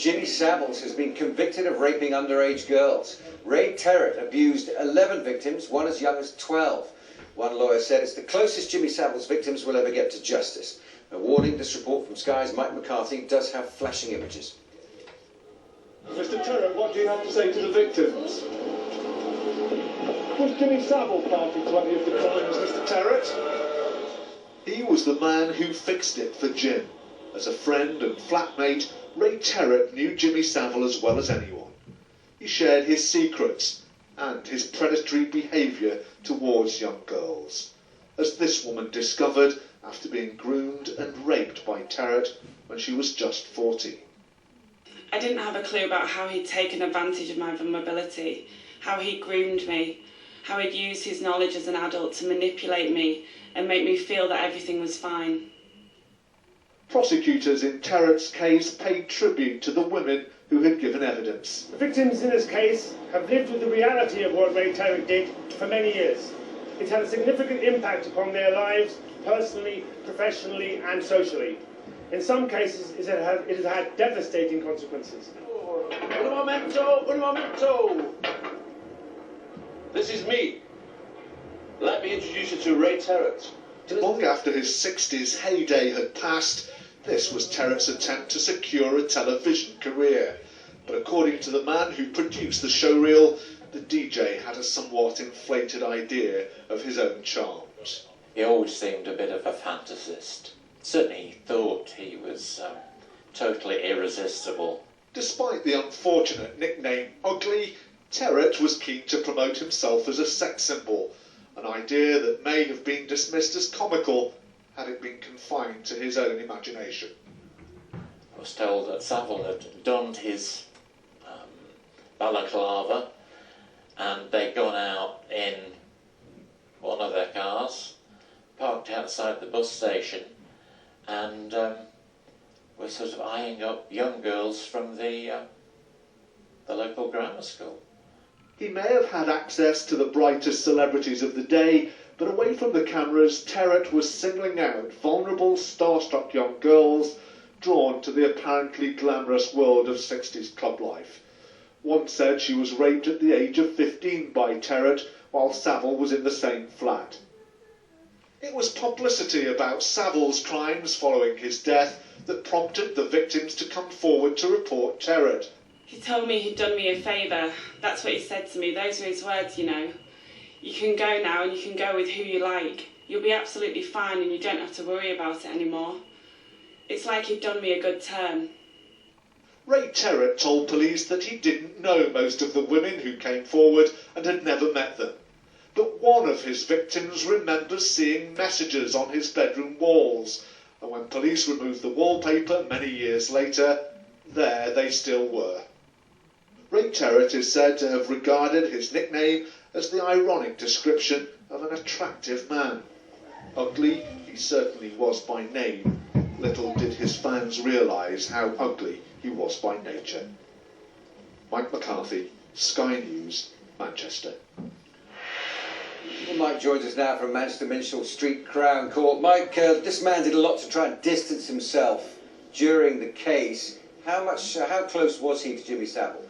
Jimmy Savile has been convicted of raping underage girls. Ray Teret abused 11 victims, one as young as 12. One lawyer said it's the closest Jimmy Savile's victims will ever get to justice. A warning, this report from Sky's Mike McCarthy does have flashing images. Mr. Teret, what do you have to say to the victims? Was Jimmy Savile party to any of the crimes, Mr. Teret? He was the man who fixed it for Jim. As a friend and flatmate, Ray Teret knew Jimmy Savile as well as anyone. He shared his secrets and his predatory behaviour towards young girls, as this woman discovered after being groomed and raped by Teret when she was just 14. I didn't have a clue about how he'd taken advantage of my vulnerability, how he groomed me, how he'd used his knowledge as an adult to manipulate me and make me feel that everything was fine. Prosecutors in Teret's case paid tribute to the women who had given evidence. The victims in this case have lived with the reality of what Ray Teret did for many years. It had a significant impact upon their lives, personally, professionally and socially. In some cases, it has had devastating consequences. Un momento! This is me. Let me introduce you to Ray Teret. Long after his 60s heyday had passed, this was Teret's attempt to secure a television career. But according to the man who produced the showreel, the DJ had a somewhat inflated idea of his own charms. He always seemed a bit of a fantasist. Certainly he thought he was totally irresistible. Despite the unfortunate nickname Ugly, Teret was keen to promote himself as a sex symbol, an idea that may have been dismissed as comical had it been confined to his own imagination. I was told that Savile had donned his balaclava and they'd gone out in one of their cars, parked outside the bus station, and were sort of eyeing up young girls from the local grammar school. He may have had access to the brightest celebrities of the day, but away from the cameras, Teret was singling out vulnerable, starstruck young girls drawn to the apparently glamorous world of 60s club life. One said she was raped at the age of 15 by Teret, while Savile was in the same flat. It was publicity about Savile's crimes following his death that prompted the victims to come forward to report Teret. He told me he'd done me a favour. That's what he said to me. Those were his words, you know. You can go now and you can go with who you like. You'll be absolutely fine and you don't have to worry about it anymore. It's like he'd done me a good turn. Ray Teret told police that he didn't know most of the women who came forward and had never met them. But one of his victims remembers seeing messages on his bedroom walls, and when police removed the wallpaper many years later, there they still were. Ray Teret is said to have regarded his nickname as the ironic description of an attractive man. Ugly he certainly was by name. Little did his fans realise how ugly he was by nature. Mike McCarthy, Sky News, Manchester. Well, Mike joins us now from Manchester Minshall Street Crown Court. Mike, this man did a lot to try and distance himself during the case. How close was he to Jimmy Savile?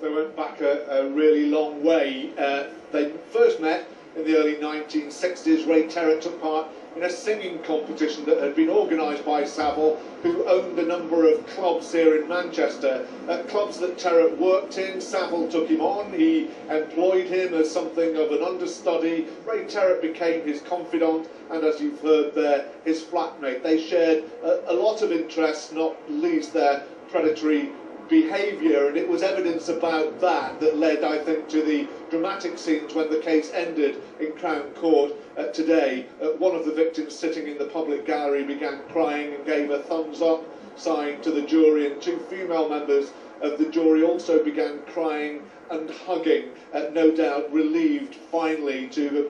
They went back a really long way. They first met in the early 1960s. Ray Teret took part in a singing competition that had been organised by Savile, who owned a number of clubs here in Manchester. Clubs that Teret worked in. Savile took him on. He employed him as something of an understudy. Ray Teret became his confidant and, as you've heard there, his flatmate. They shared a lot of interests, not least their predatory behaviour, and it was evidence about that led, I think, to the dramatic scenes when the case ended in Crown Court today. One of the victims sitting in the public gallery began crying and gave a thumbs up sign to the jury, and two female members of the jury also began crying and hugging, no doubt relieved finally to